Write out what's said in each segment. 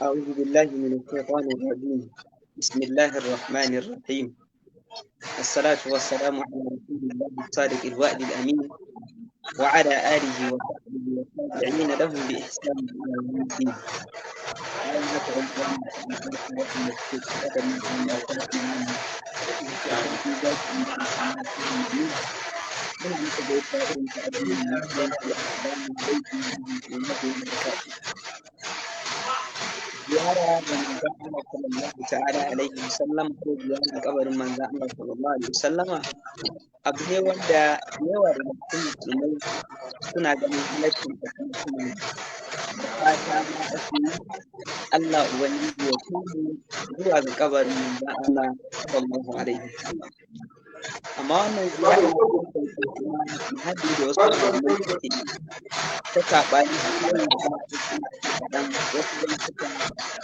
أعوذ بالله من الشيطان الرجيم. بسم الله الرحمن الرحيم. الصلاة والسلام على رسول الله الصادق الوعد الأمين وعلى آله وصحبه والتابعين لهم بإحسان إلى يوم الدين. ziyara da manzon Allah sallallahu ta'ala alaihi wasallam ko ziyarar kabarin manzon Allah sallallahu alaihi wasallama abu ne wanda yawa da musulmai suna ganin halaccin da kuma suna fata ma ake yi Allah ubangiji ya kai zuwa ga kabarin manzon Allah sallallahu alaihi wasallam. Amma wannan ziyara kuma haddi da wasu malamai suke ta saɓani a kan kaɗan wasu da suka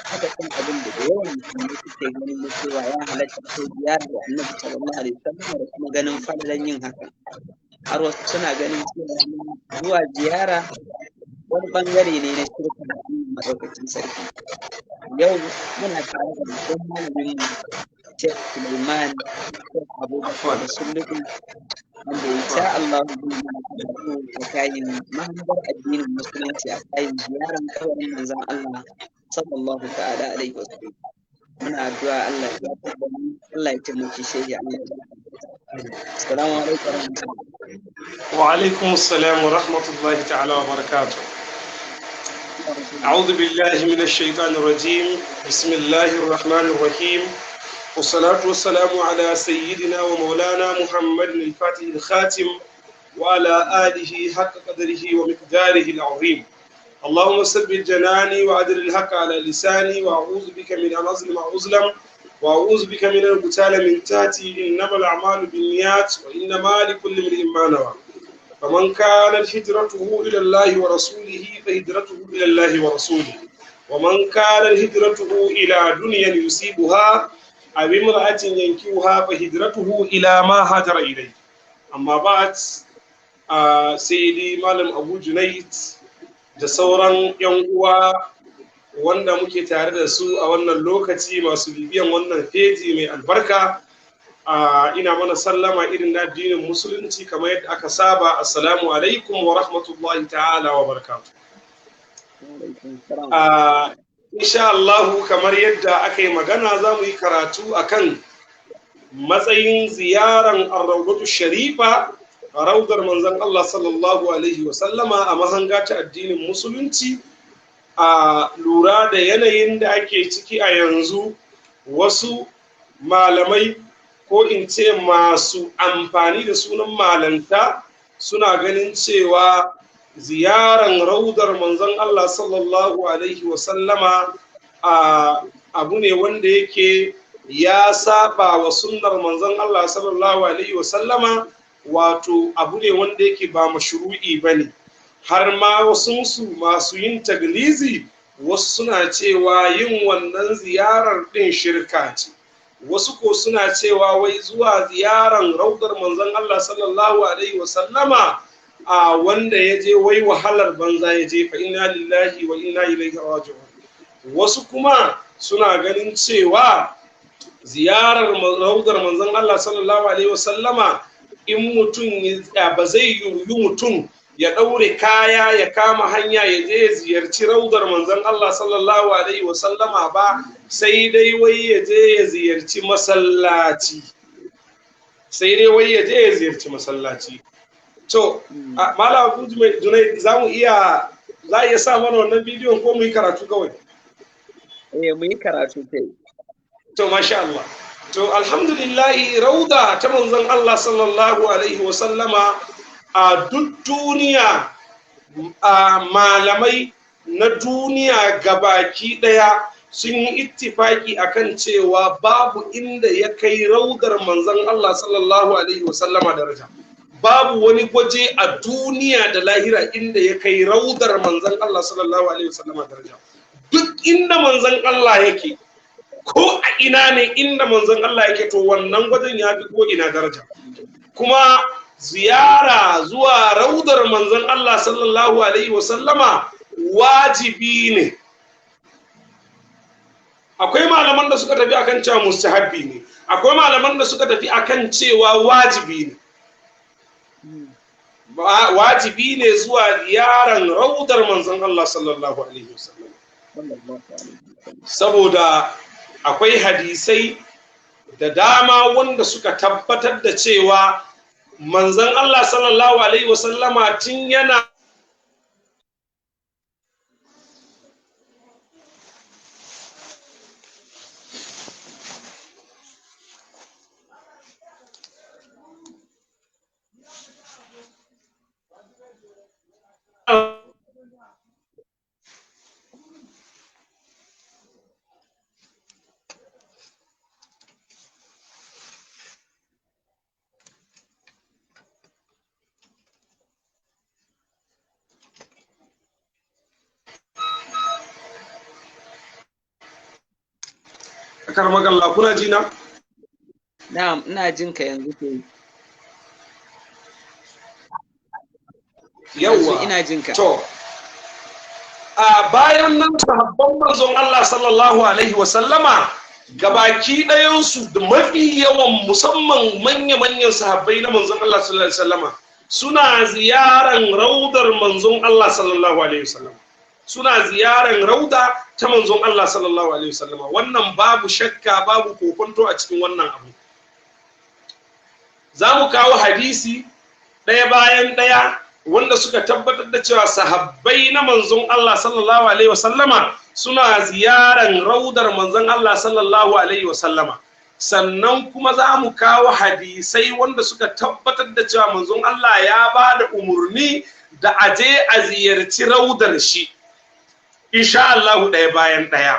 haka kan abin da yawan musulmai suke ganin na cewa ya halatta ko ziyara da annabi sallallahu alaihi wasallam da kuma ganin falalan yin hakan. Har wasu suna ganin cewa zuwa ziyara wani bangare ne na shirka da Allah madaukakin sarki. Yau muna tare da babban malamin mu Sheikh Suleiman Abubakar da Sulubi wanda insha Allah zai mana da kayan mahangar addinin musulunci a kayan ziyarar kabarin manzon Allah sallallahu ta'ala alaihi wasallam. Muna addu'a Allah ya tabbata mu, Allah ya taimake shi Allah ya Assalamu alaikum wa alaikum assalam wa rahmatullahi ta'ala wa barakatuh. أعوذ بالله من الشيطان الرجيم بسم الله الرحمن الرحيم والصلاة والسلام على سيدنا ومولانا محمد الفاتح الخاتم وعلى آله حق قدره ومقداره العظيم. اللهم ثبت جناني وعدل الحق على لساني وأعوذ بك من أن أظلم أو أظلم وأعوذ بك من القتال من تحتي إنما الأعمال بالنيات وإنما لكل امرئ ما نوى. فمن كانت هجرته إلى الله ورسوله فهجرته إلى الله ورسوله ومن كانت هجرته إلى دنيا يصيبها أو امرأة ينكحها فهجرته إلى ما هاجر إليه. أما بعد سيدي مالم أبو جنيد da sauran 'yan uwa wanda muke tare da su a wannan lokaci masu bibiyan wannan feji mai albarka, ina mana sallama irin na addinin musulunci kamar yadda aka saba. Assalamu alaikum wa rahmatullahi ta'ala wa barakatuh. Insha Allah kamar yadda aka yi magana za mu yi karatu akan matsayin ziyaran ar-rawdatu sharifa, raudar manzon Allah sallallahu alaihi wa sallama a mahanga ta addinin musulunci. A lura da yanayin da ake ciki a yanzu, wasu malamai ko in ce masu amfani da sunan malanta suna ganin cewa ziyaran raudar manzon Allah sallallahu alaihi wa sallama abu ne wanda yake ya saba wa sunnar manzon Allah sallallahu alaihi wa sallama, wato abu ne wanda yake ba mashru'i bane. Har ma wasu masu yin taglizi wasu suna cewa yin wannan ziyarar din shirka ce, wasu ko suna cewa wai zuwa ziyaran raudar manzon Allah sallallahu alaihi wasallama a wanda ya je wai wahalar banza ya je, fa inna lillahi wa inna ilaihi raji'un. Wasu kuma suna ganin cewa ziyarar raudar manzon Allah sallallahu alaihi wasallama in mutum ba zai yi mutum ya ɗaure kaya ya kama hanya ya je ya ziyarci raudar manzon Allah sallallahu alaihi wasallama ba, sai dai wai ya je ya ziyarci masallaci, sai dai wai ya je ya ziyarci masallaci. To Malam Abu Junaid, za iya sa mana wannan bidiyon ko mu yi karatu kawai? mu yi karatu kai. To masha Allah. To alhamdulillahi, rauda ta manzon Allah sallallahu alaihi wasallama a duk duniya, malamai na duniya gabaki daya sun yi ittifaki akan cewa babu inda ya kai raudar manzon Allah sallallahu alaihi wasallama daraja. Babu wani gwaje a duniya da lahira inda ya kai raudar manzon Allah sallallahu alaihi wasallama daraja. Duk inda manzon Allah yake, ko a ina ne inda manzon Allah yake, to wannan gwajin ya fi ko ina daraja. Kuma ziyara zuwa raudar manzon Allah sallallahu alaihi wasallama wajibi ne. akwai malaman da suka tafi akan cewa mustahabbi ne, akwai malaman da suka tafi akan cewa wajibi ne. Wajibi ne zuwa ziyaran raudar manzon Allah sallallahu alaihi wasallam, saboda akwai hadisai da dama wanda suka tabbatar da cewa manzon Allah sallallahu alaihi wasallama tun yana karmagalla, kuna ji na? Na'am, ina jin ka yanzu ke. Yawwa, ina jin ka. To, a bayan nan sahabban manzon Allah sallallahu alaihi wasallama gabaki ɗayansu da mafi yawan musamman manya-manyan sahabbai na manzon Allah sallallahu alaihi wasallama suna ziyaran raudar manzon Allah sallallahu alaihi wasallama. Suna ziyaran rauda ta manzon Allah sallallahu alaihi wasallam. Wannan babu shakka, babu kokonto a cikin wannan abu. Za mu kawo hadisi ɗaya bayan ɗaya wanda suka tabbatar da cewa sahabbai na manzon Allah sallallahu alaihi wasallama suna ziyaran raudar manzon Allah sallallahu alaihi wasallama. Sannan kuma za mu kawo hadisai wanda suka tabbatar da cewa manzon Allah ya ba da umarni da aje a ziyarci raudar shi. Insha Allah ɗaya bayan ɗaya.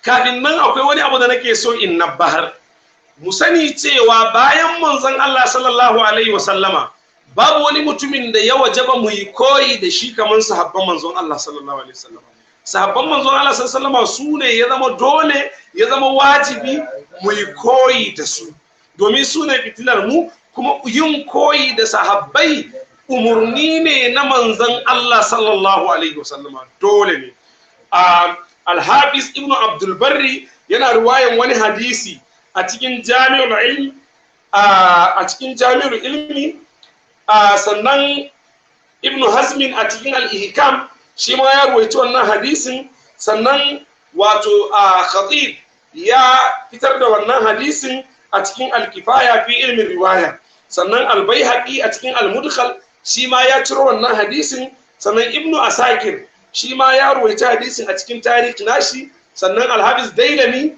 Kafin nan akwai wani abu da nake so in nabbahar. Mu sani cewa bayan manzon Allah sallallahu alaihi wasallama babu wani mutumin da ya wajaba mu yi koyi da shi kamar sahabban manzon Allah sallallahu alaihi wasallama. Sahabban manzon Allah sallallahu alaihi wasallama su ne ya zama dole, ya zama wajibi mu yi koyi da su. Domin su ne fitilar mu, kuma yin koyi da sahabbai umurni ne na manzon Allah sallallahu alaihi wasallama, dole ne. Al-Hafiz Ibn Abdul Barri yana riwayan wani hadisi a cikin Jami'ul Ilmi, sannan Ibn Hazmin a cikin Al-Ihkam shi ma ya ruwaito wannan hadisin, sannan wato Khatib ya fitar da wannan hadisin a cikin Al-Kifaya fi ilmin riwaya, sannan Al-Baihaqi a cikin Al-Mudkhal shi ma ya ciro wannan hadisin, sannan Ibn Asakir shi ma ya ruwaita hadisin a cikin tarihi nashi, sannan Al-Hafiz Dailami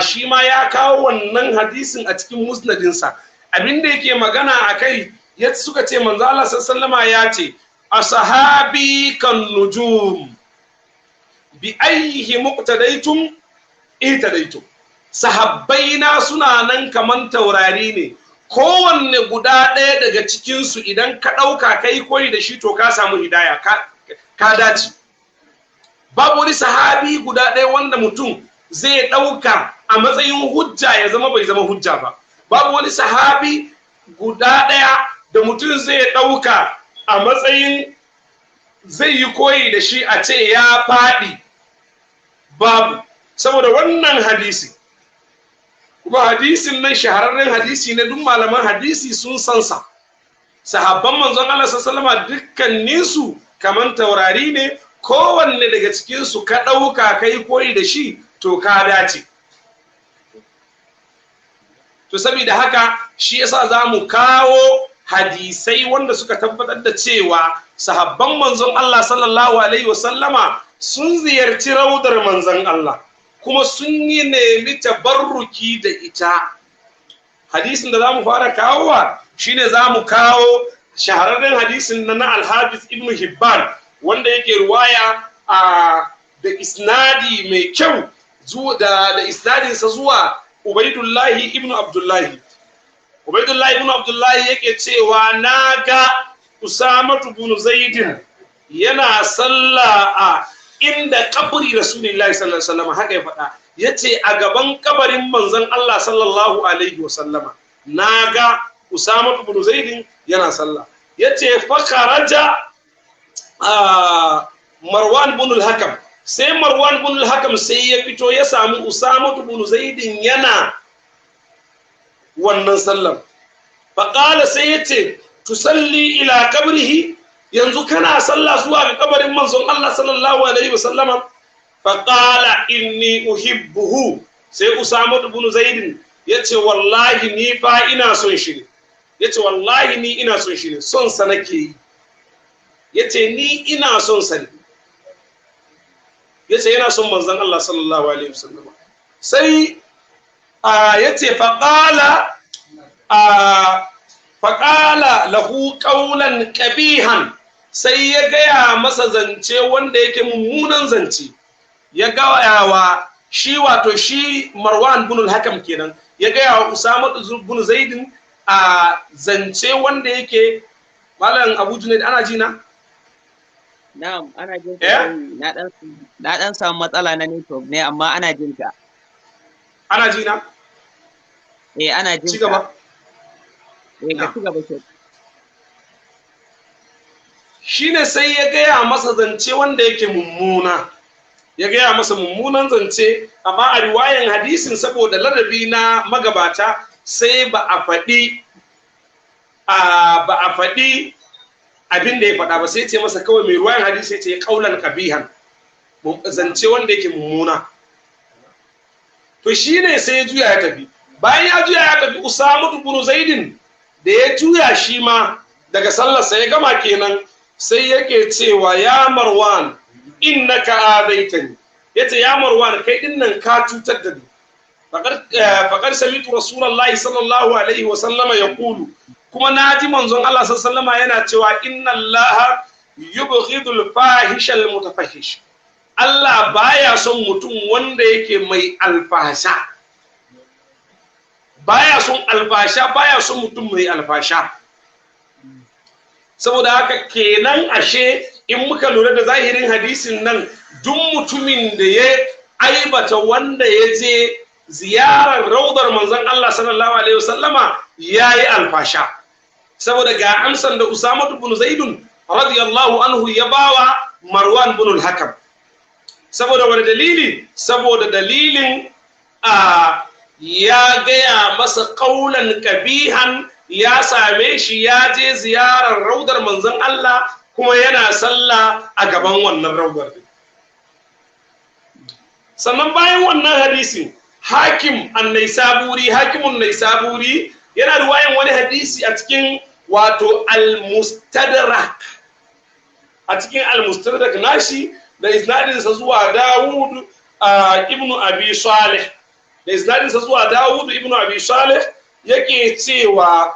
shi ma ya kawo wannan hadisin a cikin musnadinsa. Abinda yake magana a kai ya suka ce manzo Allah sallama ya ce ashabi kan nujum bi ayyihi muqtadaitum ihtadaitum. Sahabbaina suna nan kaman taurari ne, kowanne guda ɗaya daga cikinsu idan ka ɗauka kai koyi da shi to ka samu hidaya, ka dace. Babu wani sahabi guda ɗaya wanda mutum zai ɗauka a matsayin hujja ya zama bai zama hujja ba. Babu wani sahabi guda ɗaya da mutum zai ɗauka a matsayin zai yi koyi da shi a ce ya faɗi, babu. Saboda wannan hadisi, kuma hadisin nan shahararren hadisi ne, duk malaman hadisi sun san sa. Sahabban manzon Allah sallallahu alaihi wasallam dukkaninsu kaman taurari ne, kowanne daga cikinsu ka ɗauka kai koyi da shi to ka dace. To saboda haka shi yasa za mu kawo hadisai wanda suka tabbatar da cewa sahabban manzon Allah sallallahu alaihi wasallama sun ziyarci raudar manzon Allah, kuma sun yi nemi tabarruki da ita. Hadisin da za mu fara kawowa shine za mu kawo shahararren hadisin na Al-Hafiz Ibn Hibban wanda yake ruwaya da isnadi mai kyau da isnadinsa zuwa Ubaidullahi ibn Abdullahi. Ubaidullahi ibn Abdullahi yake cewa na ga Usamatu bin Zaidin yana sallah a inda kabari Rasulullahi sallallahu alaihi wasallam, haka ya faɗa. Yace a gaban kabarin manzon Allah sallallahu alaihi wasallama na ga Usamatu bin Zaidin yana sallah. Yace fa kharaja Marwan bin al-Hakam, sai Marwan bin al-Hakam sai ya fito ya samu Usama bin Zaidin yana wannan sallar. Faƙala sai ya ce, tusalli ila kabrihi, yanzu kana sallah zuwa ga kabarin manzon Allah sallallahu alaihi wasallama. Faƙala inni uhibbuhu, sai Usama bin Zaidin ya ce wallahi ni fa ina son shi ne. Ya ce wallahi ni ina son shi ne, son sa nake yi. Ya ce ni ina son sa ne. Ya ce yana son manzon Allah sallallahu alaihi wasallama. Sai ya ce faƙala lahu ƙaunan ƙabihan, sai ya gaya masa zance wanda yake mummunan zance. Ya gaya wa shi wato shi Marwan bin al-Hakam kenan, ya gaya wa Usama bin Zaidin a zance wanda yake Malam Abu Junaid ana ji na? Na'am, ana jin ka. Na dan samu matsala na network ne amma ana jin ka. Ana ji na? Ana jin ka. Ci gaba. Ka ci gaba ke. Shine sai ya gaya masa zance wanda yake mummuna. Ya gaya masa mummunan zance, amma a riwayan hadisin saboda ladabi na magabata sai ba a faɗi abin da ya faɗa ba, sai ce masa kawai mai riwayan hadisi ya ce kaulan kabihan, zance wanda yake mummuna. To shine sai ya juya ya tafi. Bayan ya juya ya tafi, Usama bin Zaidin da ya juya shi ma daga sallarsa ya gama kenan, sai yake cewa ya Marwan innaka adaitani, yace ya Marwan kai dinnan ka cutar da ni. Faqad sami'tu Rasulullahi sallallahu alaihi wa sallama yaqulu, kuma naji manzon Allah sallallahu alaihi wa sallama yana cewa inna Allaha yubghidul fahishal mutafahish. Allah baya son mutum wanda yake mai alfasha. Baya son alfasha, baya son mutum mai alfasha. Saboda haka kenan ashe in muka lura da zahirin hadisin nan, duk mutumin da ya aibata wanda ya je ziyarar raudar manzon Allah sallallahu alaihi wasallama yayi alfasha. Saboda ga amsan da Usama bin Zaidun radiyallahu anhu ya bawa Marwan bin al-Hakam. Saboda wani dalili? Saboda dalilin ya gaya masa kaulan kabihan, ya same shi ya je ziyarar raudar manzon Allah kuma yana sallah a gaban wannan raudar. Sannan bayan wannan hadisin, hakimun Naisaburi yana riwayan wani hadisi a cikin wato al-Mustadrak, a cikin al-Mustadrak nashi da isnadinsa zuwa Dawud ibn Abi Salih, da isnadinsa zuwa Dawud ibn Abi Salih yake cewa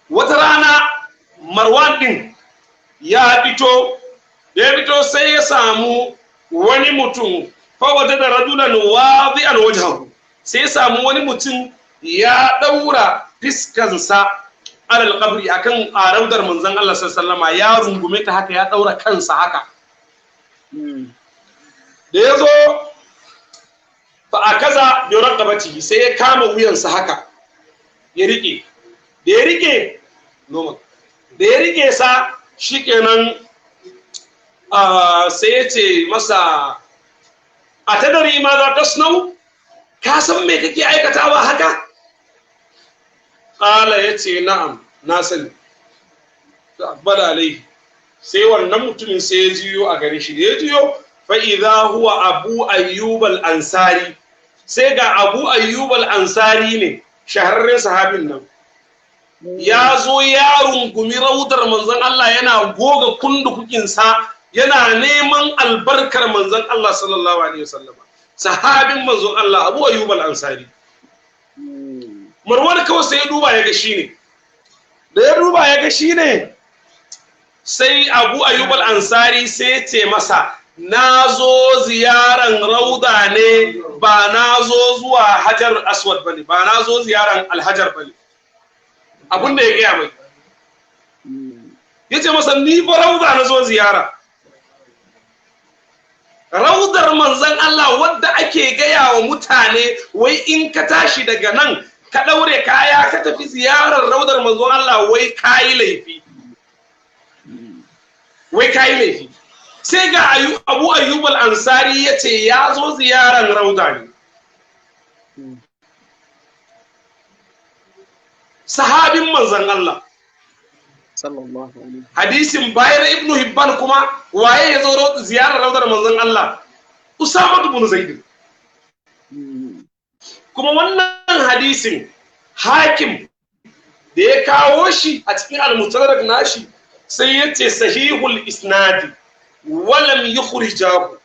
wata rana Marwan din ya fito sai ya samu wani mutum, fa wata da rajulan wadi'an wajhahu, sai ya samu wani mutum ya daura fiskansa alal qabri akan raudar manzon Allah sallallahu alaihi wasallam, ya rungume ta haka, ya daura kansa haka. Da yazo fa akaza bi raqabati, sai ya kama wuyansa haka ya rike. Da ya rike sa shikenan sai ya ce masa a tadari ma za ta sunau, ka san me kake aikatawa haka? Ƙala ya ce na'am, na sani. Bada alai, sai wannan mutumin sai ya jiyo a gare shi. Ya jiyo fa'iza huwa Abu Ayyub al-Ansari, sai ga Abu Ayyub al-Ansari ne, shahararren sahabin nan. Ya zo ya rungumi raudar manzon Allah, yana goga kundukukinsa, yana neman albarkar manzon Allah sallallahu alaihi wasallam. Sahabin manzon Allah Abu Ayyub al-Ansari. Marwan kawai sai ya duba ya ga shi ne. Da ya duba ya ga shi ne, sai Abu Ayyub al-Ansari sai ya ce masa, na zo ziyaran rauda ne, ba na zo zuwa Hajar Aswad bane, ba na zo ziyaran Alhajar bane. Abin da ya gaya mai. Ya ce masa, ni ba rauda na zo ziyara. Raudar manzon Allah wadda ake gaya wa mutane, wai in ka tashi daga nan, ka ɗaure kaya ka tafi ziyarar raudar manzon Allah, wai kayi laifi. wai kai laifi. Sai ga Abu Ayyub al-Ansari yace ya zo ziyaran rauda ne. Sahabin manzon Allah sallallahu alaihi hadisin bayar Ibn Hibban kuma waye ya zo ziyarar raudar manzon Allah? Usama ibn Zaid. Kuma wannan hadisin Hakim da ya kawo shi a cikin al-Mustadrak nashi sai yace sahihul isnadi walam yukhrijahu,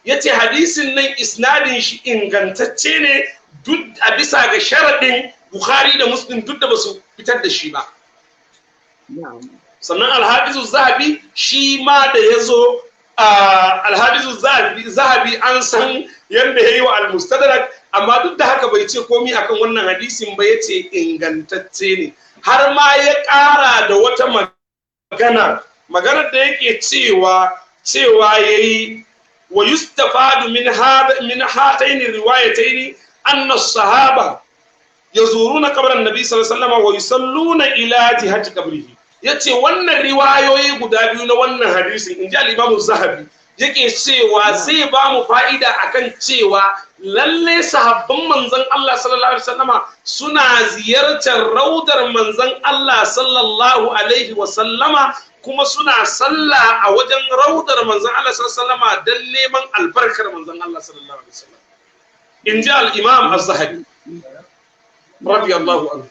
yace hadisin nan isnadin shi ingantacce ne duk a bisa ga sharadin Bukhari da Muslim duk da basu fitar da shi ba. Sannan Al-Hafizu Zahabi shi ma da yazo Al-Hafizu Zahabi an san yanda yayi wa Al-Mustadrak, amma duk da haka bai ce komai akan wannan hadisin ba, yace ingantacce ne. Har ma ya ƙara da wata maganar da yake cewa yayi wa yustafadu min hataini riwayataini anna as-sahaba yazuruna qabran nabi sallallahu alaihi wasallam wa yusalluna ila jihati qabrihi. Yace wannan riwayoyi guda biyu na wannan hadisin inji al-Imam Zahabi yake cewa sai ba mu fa'ida akan cewa lalle sahabban manzon Allah sallallahu alaihi wasallama suna ziyartar raudar manzon Allah sallallahu alaihi wasallama, kuma suna sallah a wajen raudar manzon Allah sallallahu alaihi wasallama dan neman albarkar manzon Allah sallallahu alaihi wasallam. Inji al-Imam Az-Zahabi radiyallahu anhu.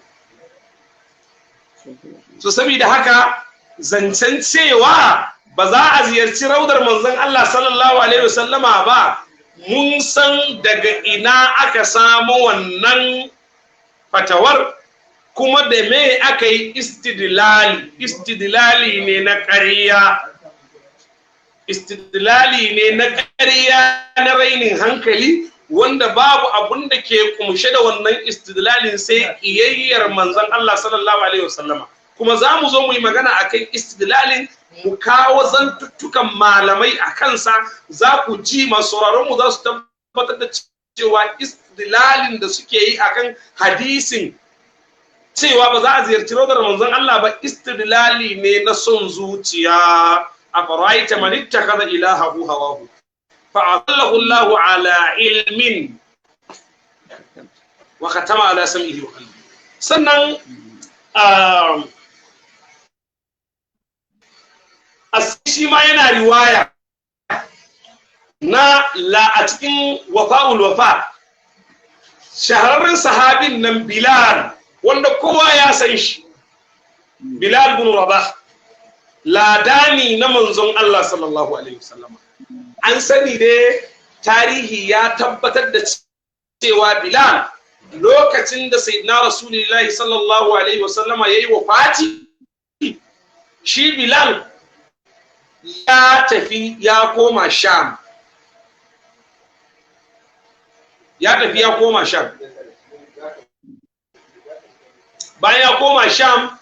So saboda haka zancen cewa ba za a ziyarci raudar manzon Allah sallallahu alaihi wasallama ba, mun san daga ina aka samu wannan fatawar, kuma da me aka yi istidlali ne na ƙarya, istidlali ne na ƙarya na rainin hankali, wanda babu abun da ke kumshe da wannan istidlalin sai kiyayyar manzon Allah sallallahu alaihi wasallama. Kuma za mu zo mu yi magana akan istidlalin, mu kawo zantuttukan malamai a kansa, za ku ji masu mu za su tabbatar da cewa istidlalin da suke yi akan hadisin cewa ba za a ziyarci raudar manzon Allah ba istidlali ne na son zuciya. A faraita man ittakhadha ilahahu hawahu fa'allahu Allahu ala ilmin wa khatama ala sam'ihi wa qalbi. Sannan shi ma yana riwaya na a cikin wafa'ul wafa, shahararren sahabin nan Bilal wanda kowa ya san shi, Bilal bin Rabah, ladani na manzon Allah sallallahu alaihi wasallam. An sani dai tarihi ya tabbatar da cewa Bilal lokacin da sayyidina Rasulullahi sallallahu alaihi wasallama yayi wafati, shi Bilal ya tafi ya koma Sham. Bayan ya koma Sham,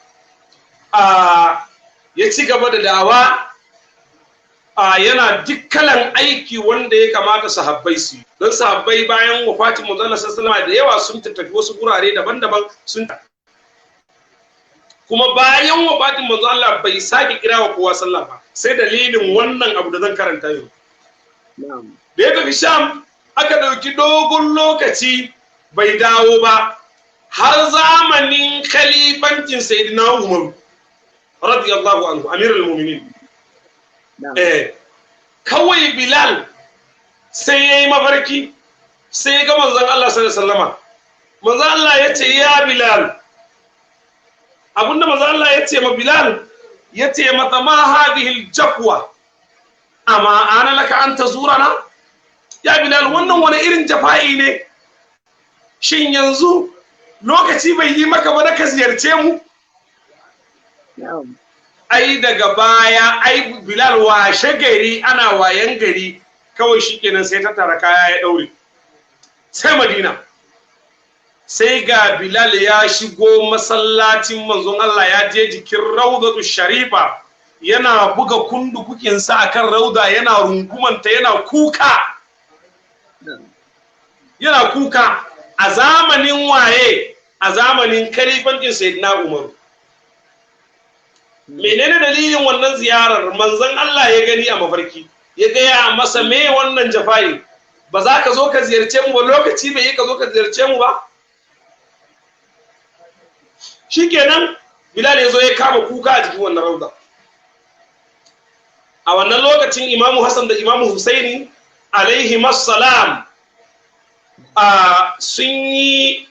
ya ci gaba da dawa, yana dukkanin aiki wanda ya kamata sahabbai su yi. Don sahabbai bayan wafatin manzon Allah sallallahu alaihi wasallam da yawa sun tafi wasu gurare daban-daban sun. Kuma bayan wafatin manzon Allah bai sake kira wa kowa sallah ba, sai dalilin wannan abu da zan karanta yau. Da ya tafi Sham, aka ɗauki dogon lokaci bai dawo ba, har zamanin khalifancin Sayyidina Umar radiyallahu anhu, amirul mu'minin. Kawai Bilal sai yayi mafarki, sai ga manzon Allah sallallahu alaihi wasallam. Manzon Allah ya ce ya Bilal, abinda manzon Allah ya ce ma Bilal, ya ce mata ma hadhihi al-jafwa amma ana laka an tazurana. Ya Bilal, wannan wani irin jafa'i ne? Shin yanzu lokaci bai yi maka ba da ka ziyarce mu? Ai daga baya, ai Bilal washe gari, ana wayan gari kawai shikenan sai ta tara kaya ya daure sai Madina. Sai ga Bilal ya shigo masallacin manzon Allah, ya je jikin Rawdatu Sharifa, yana buga kundukukinsa akan rauda, yana rungumanta, yana kuka. Yana kuka a zamanin waye? A zamanin kalifancin Sayyidina Umar. menene dalilin wannan ziyarar? Manzon Allah ya gani a mafarki, ya gaya masa me wannan jafa'i, ba za ka zo ka ziyarce mu ba, lokaci bai yi ka zo ka ziyarce mu ba. Shikenan Bilal ya zo ya kama kuka a jikin wannan rauda. A wannan lokacin Imamu Hassan da Imamu Husaini alaihi salam sun yi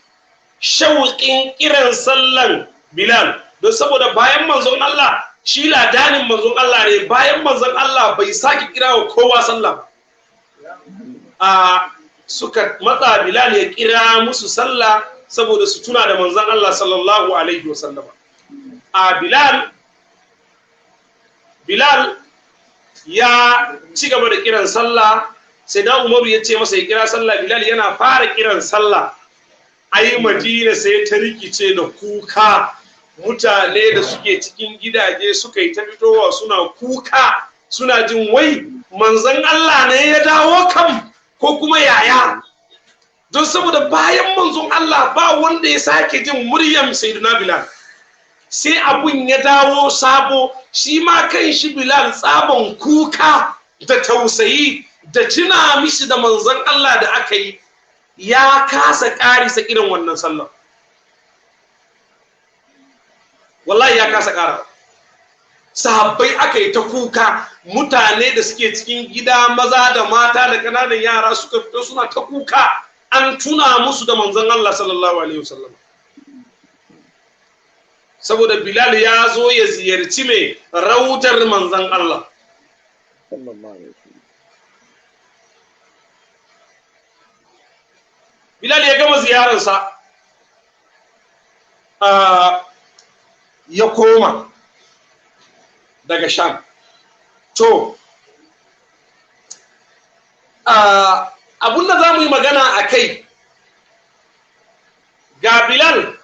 shauƙin kiran sallan Bilal, don saboda bayan manzon Allah, shi ladanin manzon Allah ne, bayan manzon Allah bai sake kira wa kowa sallah. Suka matsa Bilal ya kira musu sallah saboda su tuna da manzon Allah sallallahu alaihi wasallam. Bilal ya ci gaba da kiran sallah, sai da Umaru ya ce masa ya kira sallah. Bilal yana fara kiran sallah, ai Madina sai ta rikice da kuka, mutane da suke cikin gidaje suka yi ta fitowa suna kuka, suna jin wai manzon Allah ne ya dawo kam ko kuma yaya, don saboda bayan manzon Allah ba wanda ya sake jin muryar Sayyidina Bilal, sai abun ya dawo sabo. Shi ma kan shi Bilal tsaban kuka da tausayi da tuna mishi da manzon Allah da aka yi, ya kasa ƙarisa irin wannan sallah. Wallahi ya kasa ƙara. Sahabbai aka yi ta kuka, mutane da suke cikin gida, maza da mata da ƙananan yara suka fito suna ta kuka, an tuna musu da manzon Allah sallallahu alaihi wasallam. Saboda Bilal ya zo ya ziyarci mai rautar manzon Allah. Bilal ya gama ziyararsa, ya koma daga Sham. To, abinda za mu yi magana a kai, ga Bilal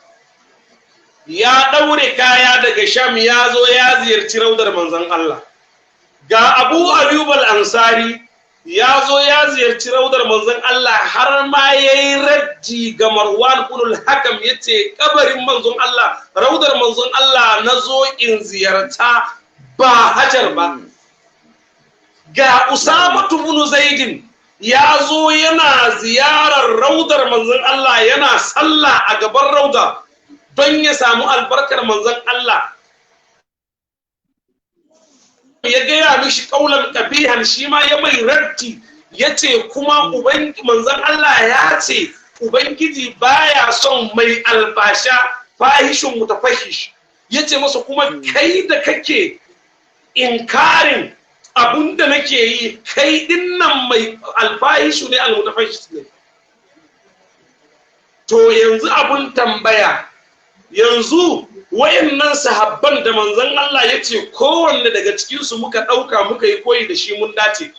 ya ɗaure kaya daga Sham ya zo ya ziyarci raudar manzon Allah. Ga Abu Ayyub al-Ansari ya zo ya ziyarci raudar manzon Allah, har ma ya yi raddi ga Marwan ibn al-Hakam, ya ce kabarin manzon Allah, raudar manzon Allah na zo in ziyarta ba Hajar ba. Ga Usama ibn Zaidin ya zo yana ziyarar raudar manzon Allah, yana sallah a gaban rauda don ya samu albarkar manzon Allah. Ya gaya mishi kaulan kabihan, shi ma ya mai raddi, ya ce kuma manzon Allah ya ce Ubangiji baya son mai albasha, fahishin mutafahish. Ya ce masa kuma kai da kake inkarin abunda nake yi, kai dinnan mai alfahishu ne, almutafahish ne. To yanzu abun tambaya, yanzu wayannan sahabban da manzon Allah ya ce kowanne daga cikinsu muka ɗauka muka yi koyi da shi mun dace,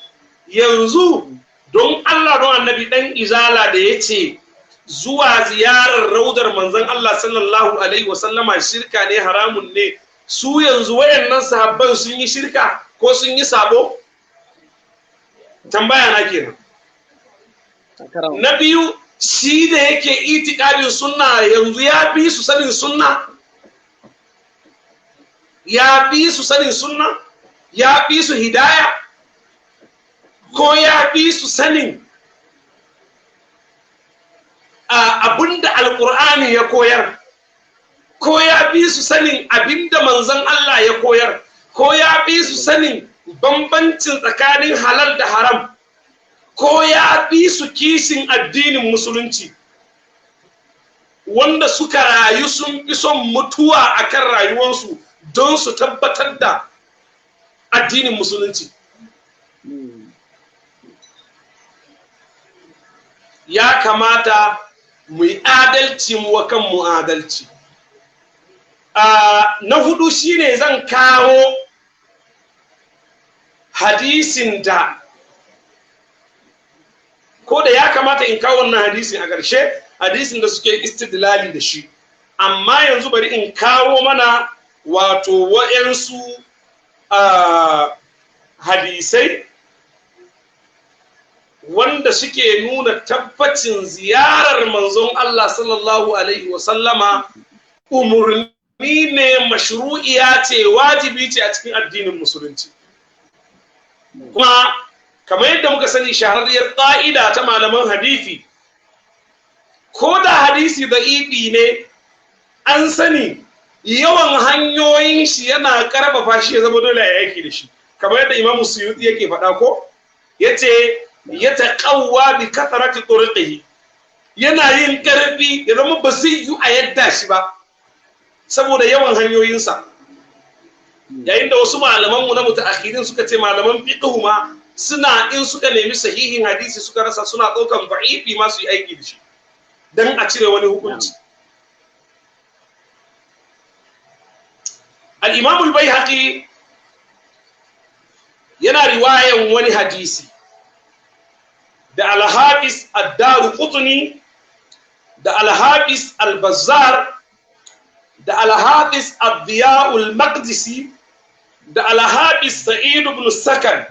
yanzu don Allah don annabi ɗan izala da ya ce zuwa ziyarar raudar manzon Allah sallallahu alaihi wasallama shirka ne, haramun ne, su yanzu wayannan sahabban sun yi shirka ko sun yi sabo? Tambaya na kenan. Na biyu, shi da yake itikadin sunna yanzu ya fi su sanin sunna, ya fi su sanin sunna, ya fi su hidaya, ko ya fi su sanin abinda alkur'ani ya koyar, ko ya fi su sanin abinda manzon Allah ya koyar, ko ya fi su sanin bambancin tsakanin halal da haram, ko ya fi su kishin addinin musulunci, wanda suka rayu sun fi son mutuwa akan rayuwarsu don su tabbatar da addinin musulunci. Ya kamata mu yi adalci, mu wa kanmu adalci. Na hudu shine zan kawo hadisin da, ko da ya kamata in kawo wannan hadisin a ƙarshe, hadisin da suke istidlali da shi, amma yanzu bari in kawo mana wato wa'yansu hadisai wanda suke nuna tabbacin ziyarar manzon Allah sallallahu alaihi wasallama umurni ne mashru'iya ce, wajibi ce a cikin addinin musulunci. Kuma kamar yadda muka sani shahararriyar ƙa'ida ta malaman hadisi, ko da hadisi da'ifi ne an sani yawan hanyoyin shi yana karfafa shi ya zama dole a yaki da shi, kamar yadda Imam Suyuti yake faɗa ko yace ya taqawwa bi kathrati turqihi, yana yin karfi ya zama ba zai yi a yadda shi ba saboda yawan hanyoyinsa. Yayin da wasu malaman mu na mutaakhirin suka ce malaman fiqh ma suna in suka nemi sahihin hadisi suka rasa suna ɗaukan da'ifi ma su yi aiki da shi dan a cire wani hukunci. Al-Imam al-Baihaqi yana riwayan wani hadisi da Al-Hafiz ad-Daruqutni da Al-Hafiz al-Bazzar da Al-Hafiz ad-Diya al-Maqdisi da Al-Hafiz Sa'id ibn Sakan,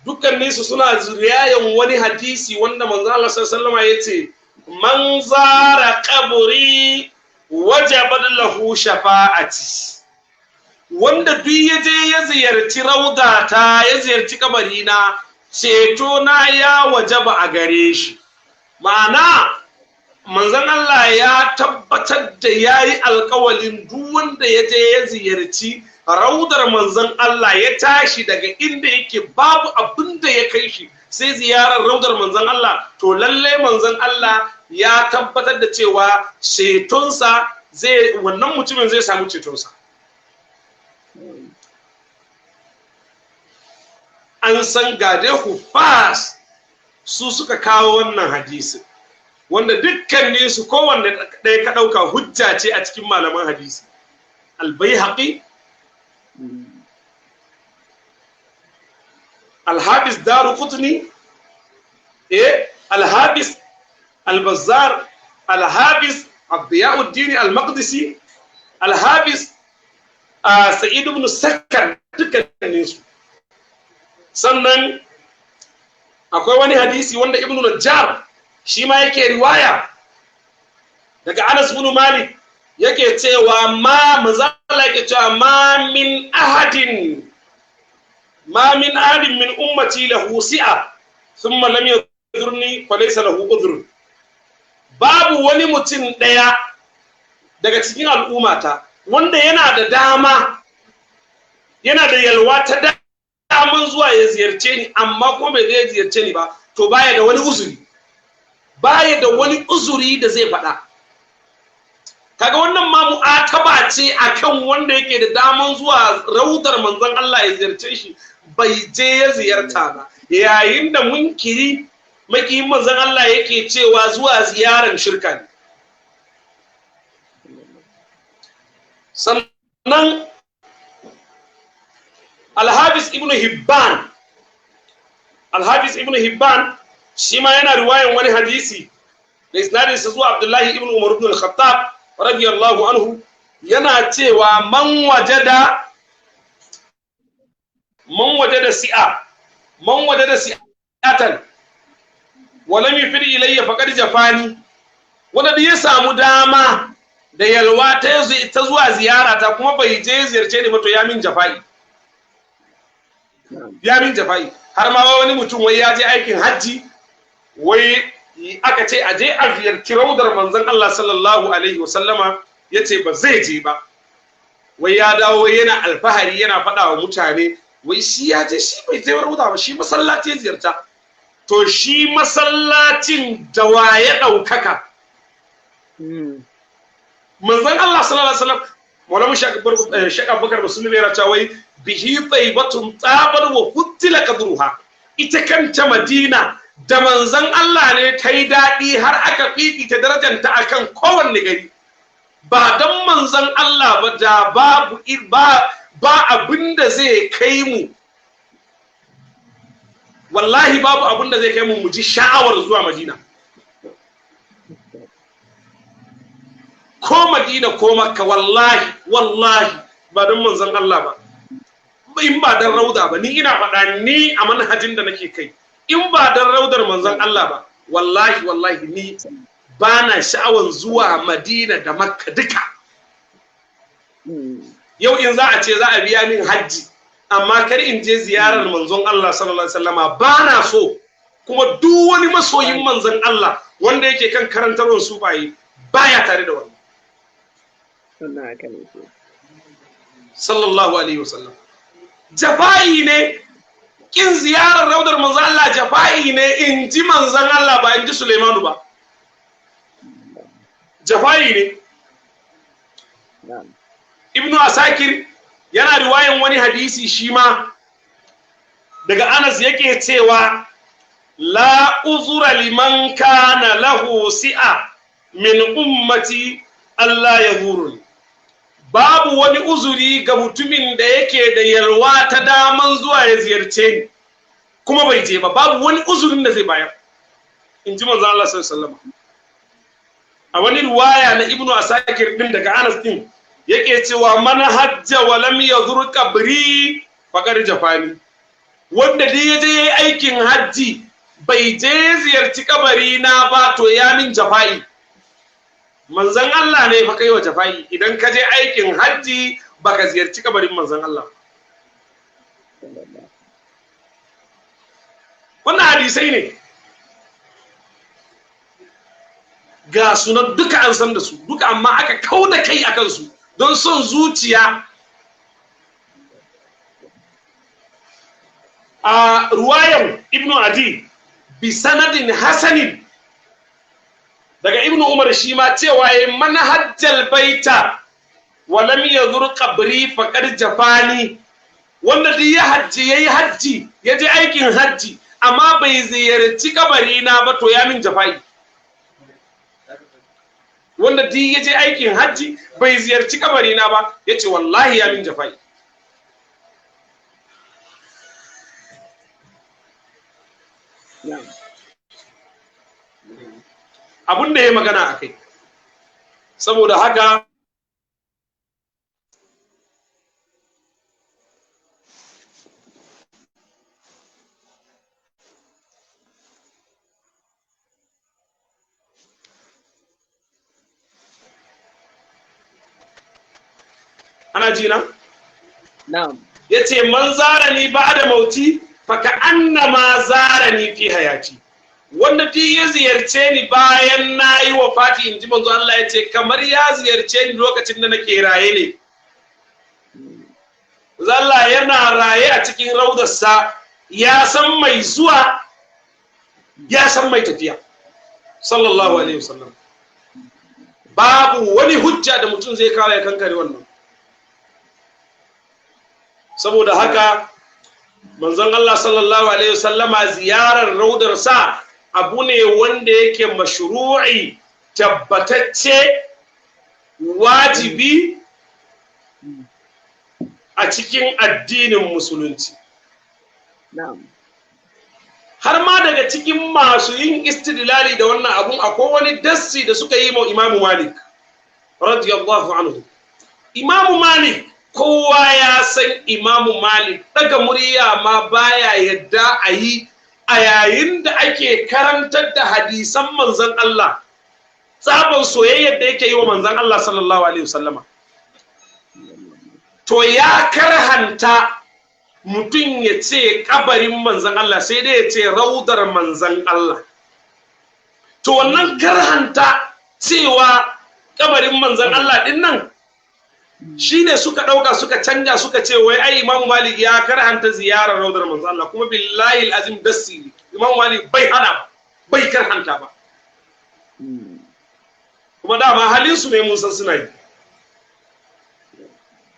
dukkanin su suna riwayan wani hadisi wanda manzo Allah sallallahu alaihi wasallam yace man zara qabri wajabat lahu shafa'ati, wanda duk ya je ya ziyarci raudata ya ziyarci kabarina ceto na ya wajaba a gare shi. Ma'ana manzon Allah ya tabbatar da yayi alƙawalin duk wanda ya je ya ziyarci raudar manzon Allah ya tashi daga inda yake babu abin da ya kai shi sai ziyarar raudar manzon Allah, to lalle manzon Allah ya tabbatar da cewa cetonsa zai, wannan mutumin zai samu cetonsa. An san gade Hufas su suka kawo wannan hadisi wanda dukkanin su kowanne ɗaya ka ɗauka hujja ce a cikin malaman hadisi. Al-Baihaqi, Al-Hafiz Daruqutni, Al-Hafiz al-Bazzar, Al-Hafiz ad-Diyauddin al-Maqdisi, Al-Hafiz Sa'id ibn Sakan, dukkanin su. Sannan akwai wani hadisi wanda Ibn Najjar shi ma yake riwaya daga Anas ibn Malik yake cewa manzala yake cewa ma min ahadin min ummati lahu si'a thumma lam yadhurni falaysa lahu udhr. Babu wani mutum daya daga cikin al'ummata wanda yana da dama, yana da yalwa ta daman zuwa ya ziyarce ni amma kuma bai zai ziyarce ni ba, to baya da wani uzuri, baya da wani uzuri da zai faɗa. Kaga wannan ma mu'ataba ce akan wanda yake da daman zuwa raudar manzon Allah ya ziyarce shi bai je ya ziyarta ba, yayin da munkiri makiyin manzon Allah yake cewa zuwa ziyaran shirka ne. Sannan Al-Hafiz Ibn Hibban shi ma yana riwayan wani hadisi da isnadin sa zuwa Abdullahi ibn Umar ibn al-Khattab radiyallahu anhu, yana cewa man wajada si'atan wa lam yufid ilayya faqad jafani, wanda ya samu dama da yalwa ta zuwa ziyara ta kuma bai je ziyarce ni ba, to ya min jafa'i. Har ma wani mutum wai ya je aikin hajji, wai aka ce a je a ziyarci raudar manzon Allah sallallahu alaihi wasallama, ya ce ba zai je ba. Wai ya dawo yana alfahari yana faɗa wa mutane wai shi ya je, shi bai je rauda ba, shi masallaci ya ziyarta. To shi masallacin da wa ya ɗaukaka? Manzon Allah sallallahu alaihi wasallam, Maulana Sheikh Abubakar Musulmi yana cewa wai bihi taibatun tsabar wa huttila kadruha, ita kanta Madina da manzon Allah ne ta yi daɗi har aka fifita darajanta akan kowanne gari. Ba don manzon Allah ba da ba abinda zai kai mu, wallahi babu abinda zai kai mu ji sha'awar zuwa Madina. Ko Madina ko Makka, wallahi ba don manzon Allah ba, in ba don rauda ba, ni ina faɗa ni a manhajin da nake kai, in ba don raudar manzon Allah ba, wallahi ni ba na sha'awan zuwa Madina da Makka duka. yau in za a ce za a biya min hajji amma kar in je ziyarar manzon Allah sallallahu alaihi wasallama ba na so, kuma duk wani masoyin manzon Allah wanda yake kan karantarwar sufaye baya tare da wannan sallallahu alaihi wasallam. Jafa'i ne kin ziyarar raudar manzon Allah, jafa'i ne in ji manzon Allah ba in ji Sulaimanu ba, jafa'i ne. Ibnu Asakir yana riwayan wani hadisi shi ma daga Anas yake cewa la uzura liman kana lahu si'a min ummati Allah yahurun, babu wani uzuri ga mutumin da yake da yalwa ta daman zuwa ya ziyarce ni kuma bai je ba, babu wani uzurin da zai bayar, in ji manzo Allah sallallahu alaihi wasallam. A wani riwaya na Ibnu Asakir din daga Anas din yake cewa man hajja wa lam yazur qabri faqad jafani, wanda dai ya je aikin hajji bai je ziyarci kabari na ba to ya min jafa'i. Manzon Allah ne fa kai wa jafa'i idan ka je aikin hajji baka ziyarci kabarin manzon Allah. Wannan hadisai ne ga sunan duka an san da su duka, amma aka kauda kai akan su don son zuciya. A ruwayan Ibnu Adi bi sanadin hasanin daga Ibnu Umar shi ma cewa yayin man hajjal baita wa lam yazur qabri faqad jafani, wanda duk ya hajji yayi hajji ya je aikin hajji amma bai ziyarci kabari na ba to ya min jafai. Wanda duk ya je aikin hajji bai ziyarci kabari na ba yace wallahi ya min jafai. Abun da ya magana a kai, saboda haka ana ji na? Na'am. Yace man zarani ba'da mauti fa ka annama zarani fi hayati, wanda duk ya ziyarce ni bayan na yi wafati, in ji manzo Allah ya ce kamar ya ziyarce ni lokacin da nake raye ne. Allah yana raye a cikin raudarsa, ya san mai zuwa ya san mai tafiya sallallahu alaihi wasallam. Babu wani hujja da mutum zai kawo ya kankare wannan. Saboda haka manzon Allah sallallahu alaihi wasallama ziyarar raudarsa abu ne wanda yake mashru'i, tabbatacce, wajibi a cikin addinin musulunci. Har ma daga cikin masu yin istidlali da wannan abun akwai wani dassi da suka yi ma Imam Malik radiyallahu anhu. Imam Malik, kowa ya san Imam Malik daga murya ma baya yadda a yi a yayin da ake karantar da hadisan manzon Allah, sabon soyayyar da yake yi wa manzon Allah sallallahu alaihi wasallama. To ya karhanta mutum ya ce kabarin manzon Allah, sai dai ya ce raudar manzon Allah. To wannan karhanta cewa kabarin manzon Allah din nan shine suka dauka suka canja suka ce wai ai Imam Malik ya karhanta ziyarar raudar manzo Allah, kuma billahi alazim dasiri Imam Malik bai hana bai karhanta ba. Kuma dama halin su ne mun san suna yi,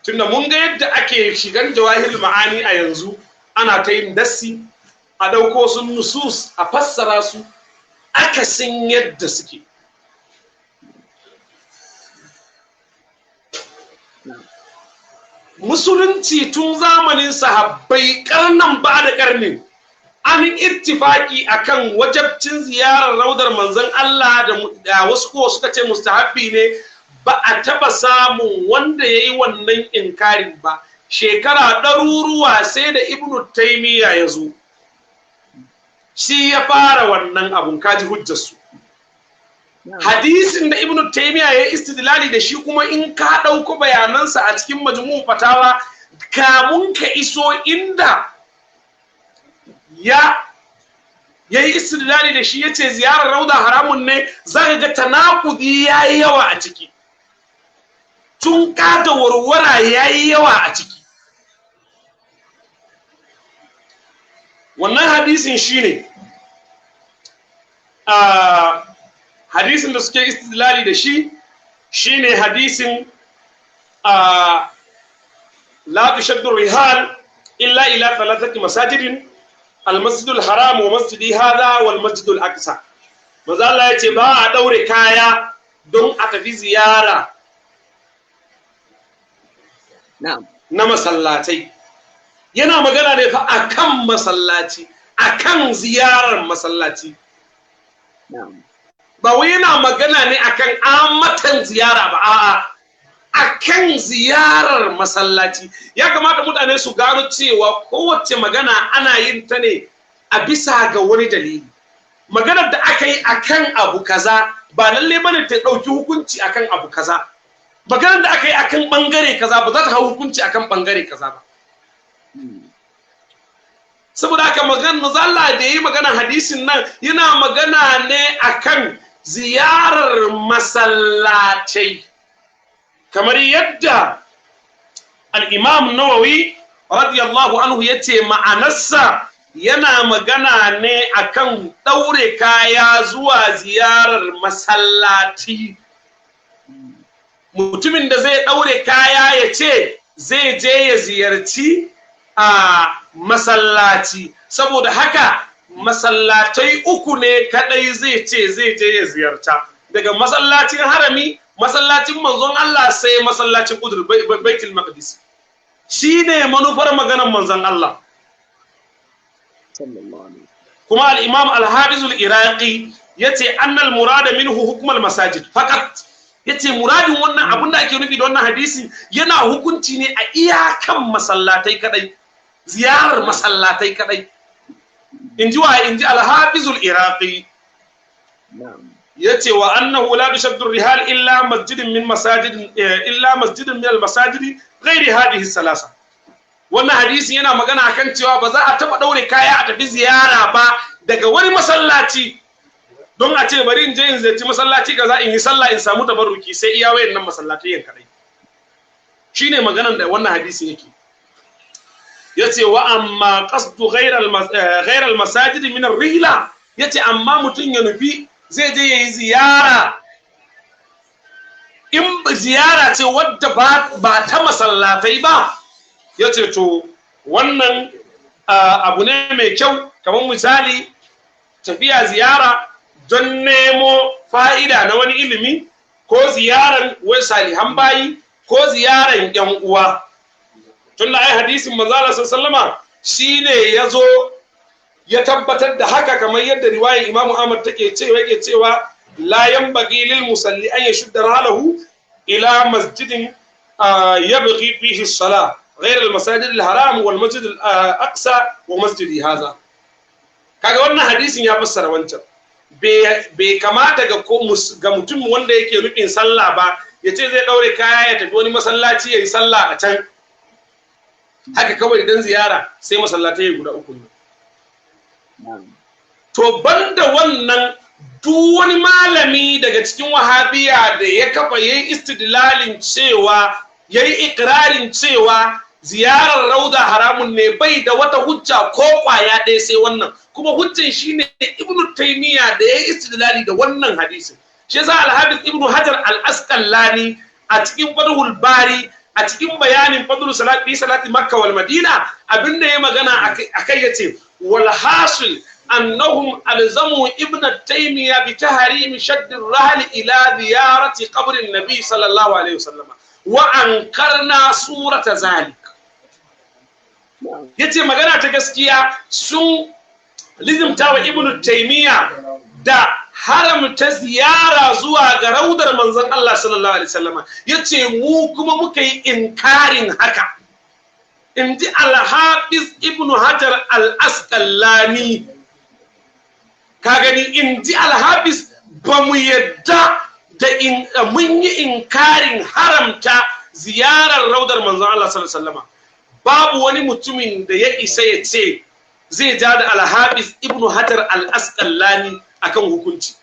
tunda mun ga yadda ake shigan jawahirul ma'ani a yanzu, ana ta yin dassi a dauko sun nusus a fassara su akasin yadda suke. Musulunci tun zamanin sahabbai karnan ba da karnin an ittifaki akan wajabcin ziyarar raudar manzon Allah da wasu ko suka ce mustahabbi ne, ba a taba samun wanda yayi wannan inkarin ba. Shekara ɗaruruwa sai da Ibn Taymiyyah ya zo, shi ya fara wannan abun, kaji hujjar su. hadisin da Ibn Taymiyyah ya istidlali da shi kuma in ka dauko bayanansa a cikin majmu'u fatawa kamun ka iso inda yayi istidlali da shi yace ziyarar rauda haramun ne, zaka ga tanakudi yayi yawa a ciki, tun da warwara yayi yawa a ciki. Wannan hadisin shine hadisin da suke istidlali da shi shine hadisin la tushaddu rihal illa ila thalathati masajidin al-masjid al-haram wa masjidi hadha wal masjid al-aqsa. Manzo Allah yace ba a daure kaya don a tafi ziyara na masallatai. Yana magana ne fa akan masallaci, akan ziyarar masallaci. Ba wai yana magana ne akan amatan ziyara ba, a'a akan ziyarar masallaci. Ya kamata mutane su gano cewa kowace magana ana yin ta ne a bisa ga wani dalili. Maganar da aka yi akan abu kaza ba lalle bane ta dauki hukunci akan abu kaza. Maganar da aka yi akan bangare kaza ba za ta hau hukunci akan bangare kaza ba. Saboda haka maganar Allah da yi magana hadisin nan yana magana ne akan ziyarar masallatai, kamar yadda al-Imam Nawawi radiyallahu anhu yace ma'anarsa yana magana ne akan daure kaya zuwa ziyarar masallati. Mutumin da zai daure kaya yace zai je ya ziyarci a masallaci, saboda haka masallatai uku ne kadai zai ce zai je ya ziyarta, daga masallacin harami, masallacin manzon Allah, sai masallacin Qudur Baitul Maqdis. Shine manufar maganar manzon Allah. Kuma al-Imam al-Hafiz al-Iraqi yace annal murada minhu hukm al-masajid faqat. Yace muradin wannan abin da ake nufi da wannan hadisi yana hukunci ne a iyakan masallatai kadai, ziyarar masallatai kadai. Inji al-Hafiz al-Iraqi yace wa annahu la tushaddu rihal illa masjidin min al-masajid ghairi hadhihi salasa. Wannan hadisi yana magana akan cewa ba za a taba daure kaya a tafi ziyara ba daga wani masallaci don a ce bari in je in ziyarci masallaci kaza in yi sallah in samu tabarruki, sai iya wayannan masallatai yan kadai. Shine maganan da wannan hadisi yake. Yace wa amma qasdu ghayra al-masajid min ar-rihla, yace amma mutun ya nufi zai je yayi ziyara, in ziyara ce wadda ba ta masallatai ba, yace to wannan abu ne mai kyau. Kamar misali tafiya ziyara don nemo fa'ida na wani ilimi, ko ziyaran wai salihan bayi, ko ziyaran yan uwa. Tunda ai hadisin manzo Allah sallama shine yazo ya tabbatar da haka, kamar yadda riwayar Imam Ahmad yake cewa la yanbaghi lil musalli an yashudda ralahu ila masjidin yabghi fihi as-salah ghayr al-masajid al-haram wal masjid al-aqsa wa masjidi hadha. Kaga wannan hadisin ya fassara wancan. Bai kamata ga mutum wanda yake nufin sallah ba yace zai daure kaya ya tafi wani masallaci yayi sallah a can haka kawai idan ziyara, sai masallatai guda uku ne. To banda wannan, duk wani malami daga cikin wahabiya da ya kafa yayi istidlalin cewa yayi ikrarin cewa ziyarar rauda haramun ne, bai da wata hujja ko kwaya ɗaya sai wannan. Kuma hujjan shine Ibn Taymiyyah da yayi istidlali da wannan hadisin. Shi yasa al-Hafiz Ibn Hajar al-Asqalani a cikin Fathul Bari a cikin bayanin fadlu salati Makka wal Madina abinda ya magana akai yace wal hasil annahum alzamu Ibn Taymiyyah bi tahrim shadd ar-rahl ila ziyarati qabr an-nabi sallallahu alaihi wasallam wa ankarna surata zalik. Yace magana ta gaskiya sun lizimta wa Ibn Taymiyyah da haramta ziyara zuwa ga raudar manzon Allah sallallahu alaihi wasallam. Yace mu kuma muka yi inkarin haka. Inji al-Hafiz Ibn Hajar al-Asqalani. Ka gani, inji al-Hafiz ba mu yadda da mun yi inkarin haramta ziyarar raudar manzon Allah sallallahu alaihi wasallam. Babu wani mutumin da ya isa ya ce zai ja da Al-Hafiz Ibn Hajar Al-Asqalani akan hukunci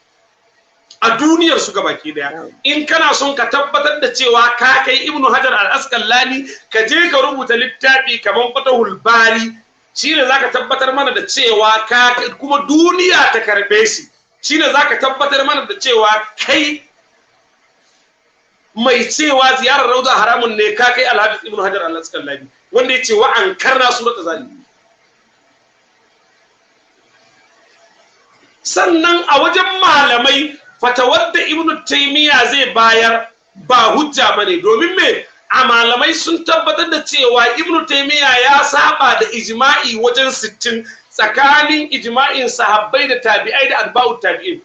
a duniyar su gabaki daya. In kana son ka tabbatar da cewa ka kai Ibn Hajar Al-Asqalani, ka je ka rubuta littafi kaman Fatahul Bari, shine zaka tabbatar mana da cewa ka kuma duniya ta karbe shi, shine zaka tabbatar mana da cewa kai mai cewa ziyarar rauda haramun ne ka kai Al-Hafiz Ibn Hajar Al-Asqalani wanda yace wa ankarna surat zalim. Sannan a wajen malamai fatawar da Ibn Taymiyyah zai bayar ba hujja bane, domin me a malamai sun tabbatar da cewa Ibn Taymiyyah ya saba da ijma'i wajen 60 tsakanin ijma'in sahabbai da tabi'ai da atba'ut tabi'in.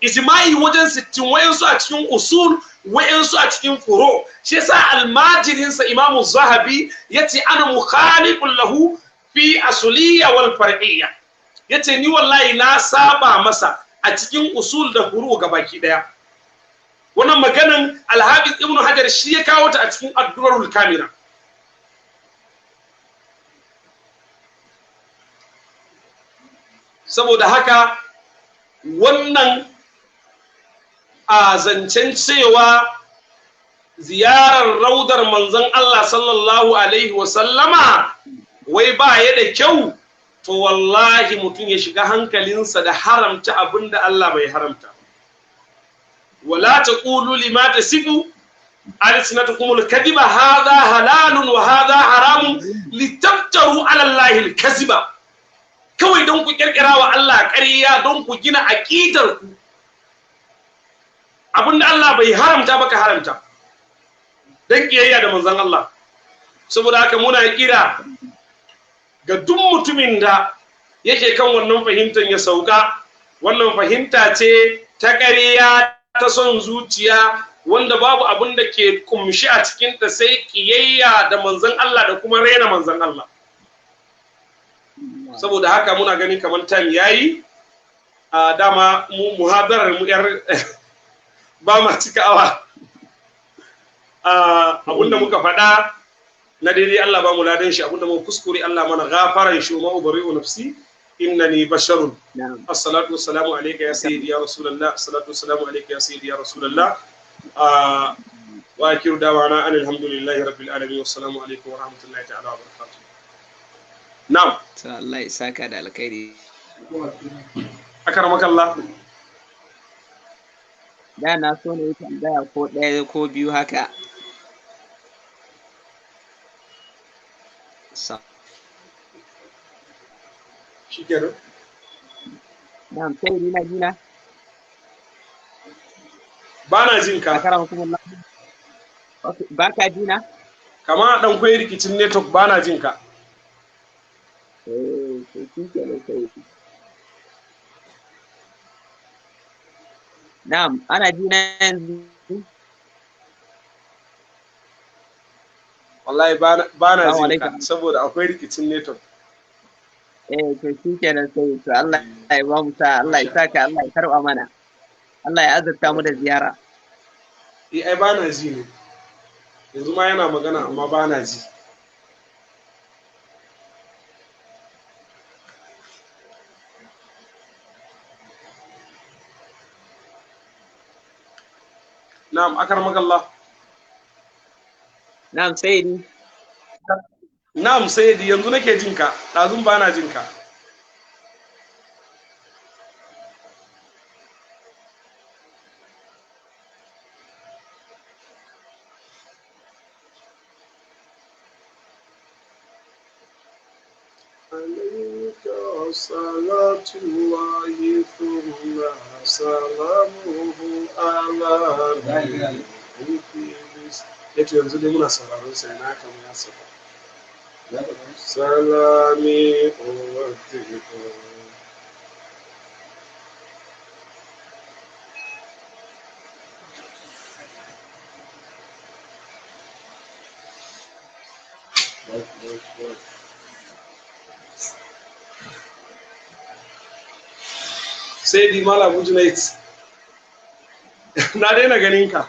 Ijma'i wajen 60, wayansu a cikin usul, wayansu a cikin furo. Shi yasa almajirinsa Imam Zahabi yace ana mukhalifun lahu fi asuliyya wal far'iyya. Yace ni wallahi na saba masa a cikin usul da furu gabaki daya. Wannan maganan Al-Hafiz Ibn Hajar shi ya kawo ta a cikin Ad-Durarul Kamila. Saboda haka wannan a zancen cewa ziyarar raudar manzon Allah sallallahu alaihi wasallama wai ba ya da kyau, to wallahi mutum ya shiga hankalinsa da haramta abinda Allah bai haramta. Wala taqulu lima tasifu alsinatukum alkadhiba hadha halalun wa hadha haramun litaftaru ala Allahi alkaziba. Kawai don ku kirkira wa Allah ƙarya, don ku gina aqidar ku abinda Allah bai haramta baka haramta dan kiyayya da manzon Allah. Saboda haka muna kira ga duk mutumin da yake kan wannan fahimtar ya sauka. Wannan fahimta ce ta ƙarya, ta son zuciya, wanda babu abin da ke kumshi a cikin ta sai kiyayya da manzon Allah da kuma raina manzon Allah. Saboda haka muna ganin kamar time yayi, a dama mu muhadarar mu yar ba ma cika awa. Abinda muka faɗa na daidai Allah ba mu ladan shi, abinda mu kuskure Allah mana gafaran shi, ma ubari'u nafsi innani basharun. Assalatu wassalamu alayka ya sayyidi ya rasulullah, assalatu wassalamu alayka ya sayyidi ya rasulullah. Wa akiru dawana alhamdulillahi rabbil alamin, wassalamu alaikum wa rahmatullahi ta'ala wa barakatuh. Na'am, Allah ya saka da alkhairi. Akaramakallah. Da na so ne tambaya ko ɗaya ko biyu haka. Shikenan. Na'am, sai ni na jina. Ba na jin ka. Akaramakallah. Ba ka jina? Kama dan koyi rikicin network, ba na jin ka. Na'am, ana jina yanzu. Wallahi ba na jin ka saboda akwai rikicin network. To shi kenan sai to Allah ya ba mu sa, Allah ya saka, Allah ya karba mana. Allah ya azurta mu da ziyara. Ai ba na ji ne. Yanzu ma yana magana amma ba na ji. Na'am, akarmakallah. Na'am, sayyidi. Na'am, sayyidi, yanzu nake jin ka, ɗazun ba na jin ka. صلاة الله ثم سلامه على yato yanzu dai muna sauraron sai na kama ya saba salami owattiko sai di mala bujinait na daina ganin ka.